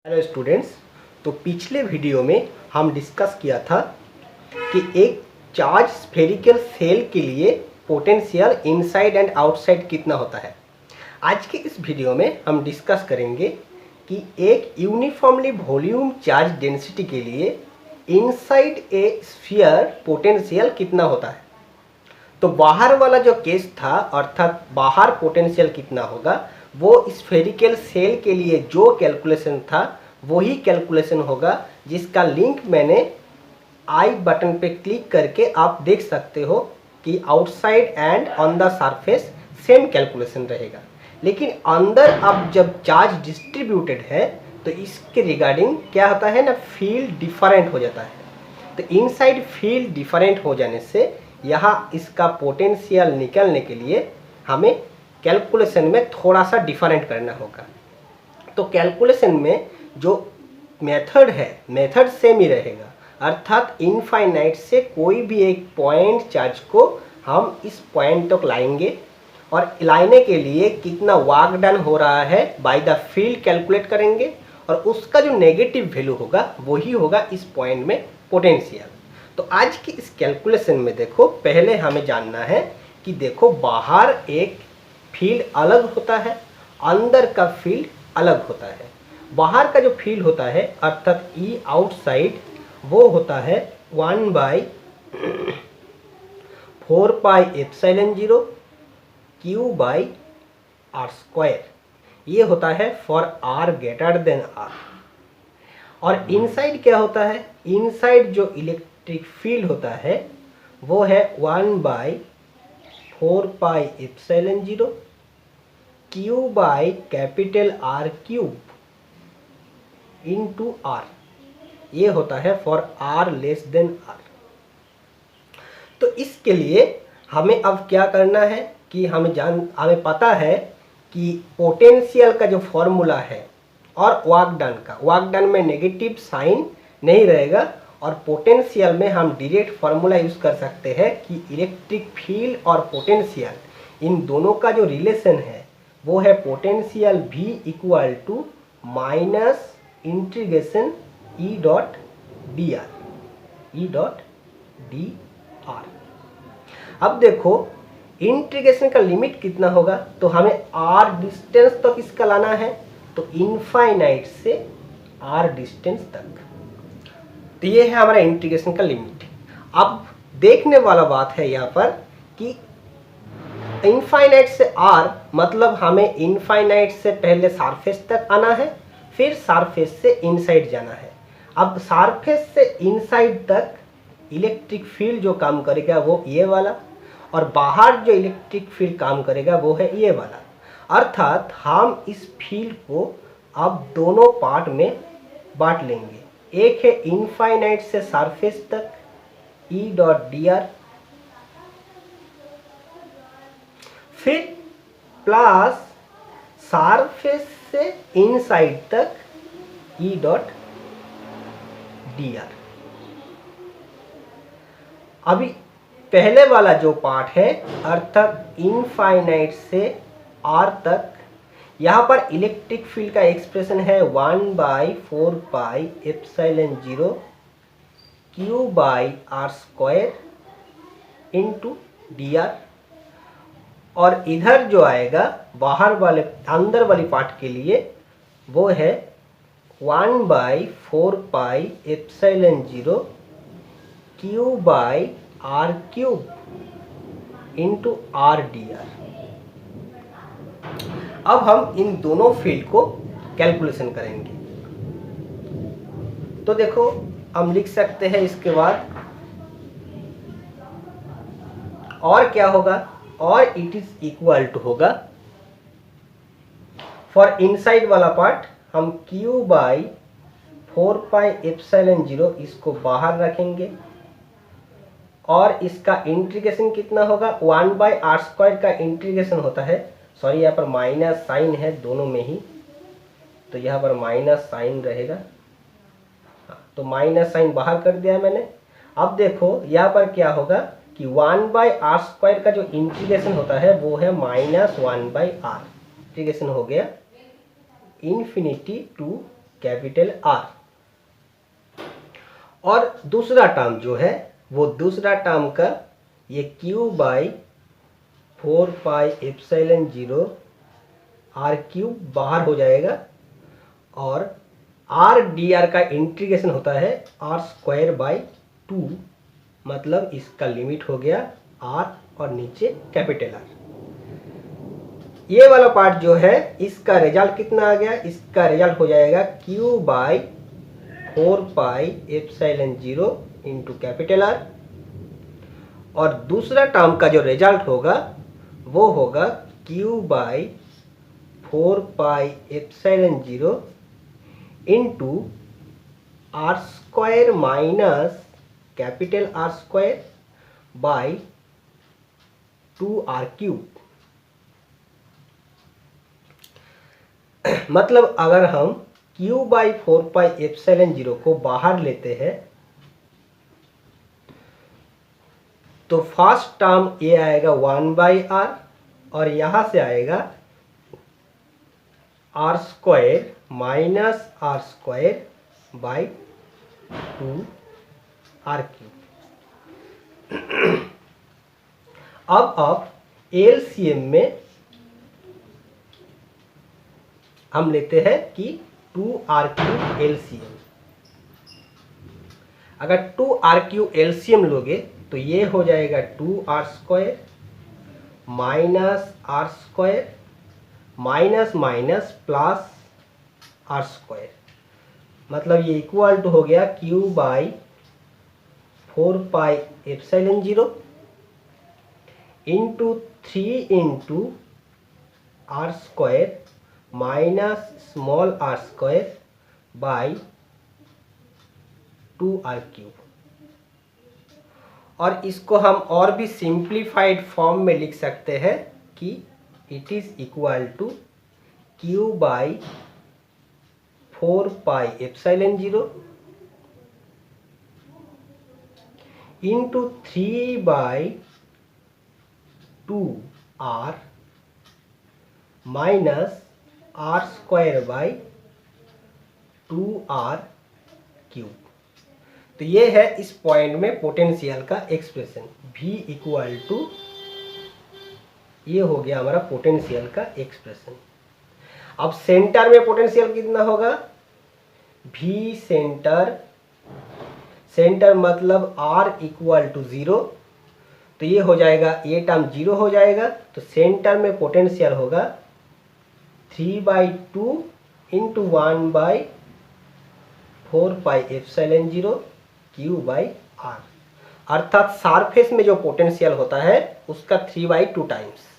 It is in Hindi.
Hello students. तो पिछले वीडियो में हम डिस्कस किया था कि एक चार्ज स्फेरिकल सेल के लिए पोटेंशियल इनसाइड एंड आउटसाइड कितना होता है। आज के इस वीडियो में हम डिस्कस करेंगे कि एक यूनिफॉर्मली वॉल्यूम चार्ज डेंसिटी के लिए इनसाइड ए स्फीयर पोटेंशियल कितना होता है। तो बाहर वाला जो केस था, अर्थात बाहर पोटेंशियल कितना होगा, वो स्फेरिकल सेल के लिए जो कैलकुलेशन था वही कैलकुलेशन होगा, जिसका लिंक मैंने आई बटन पे क्लिक करके आप देख सकते हो कि outside and on the surface same calculation रहेगा। लेकिन अंदर अब जब चार्ज डिस्ट्रीब्यूटेड है तो इसके रिगार्डिंग क्या होता है ना, फील्ड डिफरेंट हो जाता है। तो इनसाइड फील्ड डिफरेंट हो जाने से यहाँ इसका पोटेंशियल निकालने के लिए हमें कैलकुलेशन में थोड़ा सा डिफरेंट करना होगा। तो कैलकुलेशन में जो मेथड है, मेथड सेम ही रहेगा, अर्थात इनफाइनाइट से कोई भी एक पॉइंट चार्ज को हम इस पॉइंट तक लाएंगे और लाने के लिए कितना वर्क डन हो रहा है बाय द फील्ड कैलकुलेट करेंगे और उसका जो नेगेटिव वैल्यू होगा वही होगा इस पॉइंट में पोटेंशियल। तो आज की इस कैलकुलेशन में देखो, पहले हमें जानना है कि देखो बाहर एक फील्ड अलग होता है, अंदर का फील्ड अलग होता है। बाहर का जो फील्ड होता है अर्थात ई आउटसाइड, वो होता है 1/4πε0 Q/r²। ये होता है for r greater than r। और इनसाइड क्या होता है, इनसाइड जो इलेक्ट्रिक फील्ड होता है वो है 1/4πε0 Q/R³ इंटू r। ये होता है for r less than r। तो इसके लिए हमें अब क्या करना है कि हमें पता है कि पोटेंशियल का जो फॉर्मूला है और वर्क डन में नेगेटिव साइन नहीं रहेगा, और पोटेंशियल में हम डायरेक्ट फार्मूला यूज कर सकते हैं कि इलेक्ट्रिक फील्ड और पोटेंशियल इन दोनों का जो रिलेशन है वो है potential V equal to minus integration E dot d r. अब देखो इंटीग्रेशन का लिमिट कितना होगा, तो हमें r डिस्टेंस तक इसका लाना है, तो इनफाइनाइट से r डिस्टेंस तक। तो ये है हमारा इंटीग्रेशन का लिमिट। अब देखने वाला बात है यहाँ पर कि इनफाइनाइट से r मतलब हमें इनफाइनाइट से पहले सरफेस तक आना है, फिर सरफेस से इनसाइड जाना है। अब सरफेस से इनसाइड तक इलेक्ट्रिक फील्ड जो काम करेगा वो ये वाला, और बाहर जो इलेक्ट्रिक फील्ड काम करेगा वो है ये वाला। अर्थात हम इस फील्ड को अब दोनों पार्ट में बांट लेंगे। एक है इनफाइनाइट से सरफेस तक E डॉट डी आर, फिर प्लस सरफेस से इनसाइड तक E डॉट डी आर। अभी पहले वाला जो पार्ट है अर्थात इनफाइनाइट से r तक, यहाँ पर इलेक्ट्रिक फील्ड का एक्सप्रेशन है 1/4πε0 Q/r² इंटू डी आर। और इधर जो आएगा बाहर वाले अंदर वाली पार्ट के लिए वो है 1/4πε0 Q/r³ into r D r. अब हम इन दोनों फील्ड को कैलकुलेशन करेंगे। तो देखो हम लिख सकते हैं इसके बाद, और क्या होगा, और इट इज इक्वल टू होगा फॉर इनसाइड वाला पार्ट हम Q/4πε0 इसको बाहर रखेंगे, और इसका इंटीग्रेशन कितना होगा, 1/r² का इंटीग्रेशन होता है, सॉरी यहाँ पर माइनस साइन है दोनों में ही, तो यहाँ पर माइनस साइन रहेगा, तो माइनस साइन बाहर कर दिया मैंने। अब देखो यहाँ पर क्या होगा कि 1/r² का जो इंटीग्रेशन होता है वो है -1/r। इंटीग्रेशन हो गया इन्फिनिटी टू कैपिटल आर। और दूसरा टर्म जो है वो दूसरा टर्म का ये क्यू बाई 4πε0 आर क्यूब बाहर हो जाएगा और आर डी आर का इंटीग्रेशन होता है आर स्क्वायर बाई 2, मतलब इसका लिमिट हो गया आर और नीचे कैपिटल आर। ये वाला पार्ट जो है इसका रिजल्ट कितना आ गया, इसका रिजल्ट हो जाएगा Q by 4πε0 into capital R. और दूसरा टर्म का जो रिजल्ट होगा वो होगा Q by 4πε0 into R square minus capital R square by 2r cube. मतलब अगर हम q बाई 4πε0 को बाहर लेते हैं तो फर्स्ट टर्म ये आएगा 1/r और यहां से आएगा r square minus are square by 2r cube. अब एलसीएम में हम लेते हैं कि 2r क्यूब एलसीएम। अगर 2r क्यूब एलसीएम लोगे तो ये हो जाएगा 2r square minus are square minus minus plus R square, मतलब ये इक्वल टू हो गया Q by 4πε0 into 3 into R square minus small r square by 2r cube. और इसको हम और भी सिंप्लीफाइड फॉर्म में लिख सकते हैं कि it is equal to Q by 4πε0 into 3/2r minus are square by 2r cube. तो ये है इस पॉइंट में पोटेंशियल का एक्सप्रेशन v इक्वल टू, ये हो गया हमारा पोटेंशियल का एक्सप्रेशन। अब सेंटर में पोटेंशियल कितना होगा, v सेंटर, सेंटर मतलब r इक्वल टू 0, तो ये हो जाएगा, ये टर्म 0 हो जाएगा, तो सेंटर में पोटेंशियल होगा 3/2 इंटू 1/4πε0 क्यू बाई आर, अर्थात सरफेस में जो पोटेंशियल होता है उसका 3/2 टाइम्स।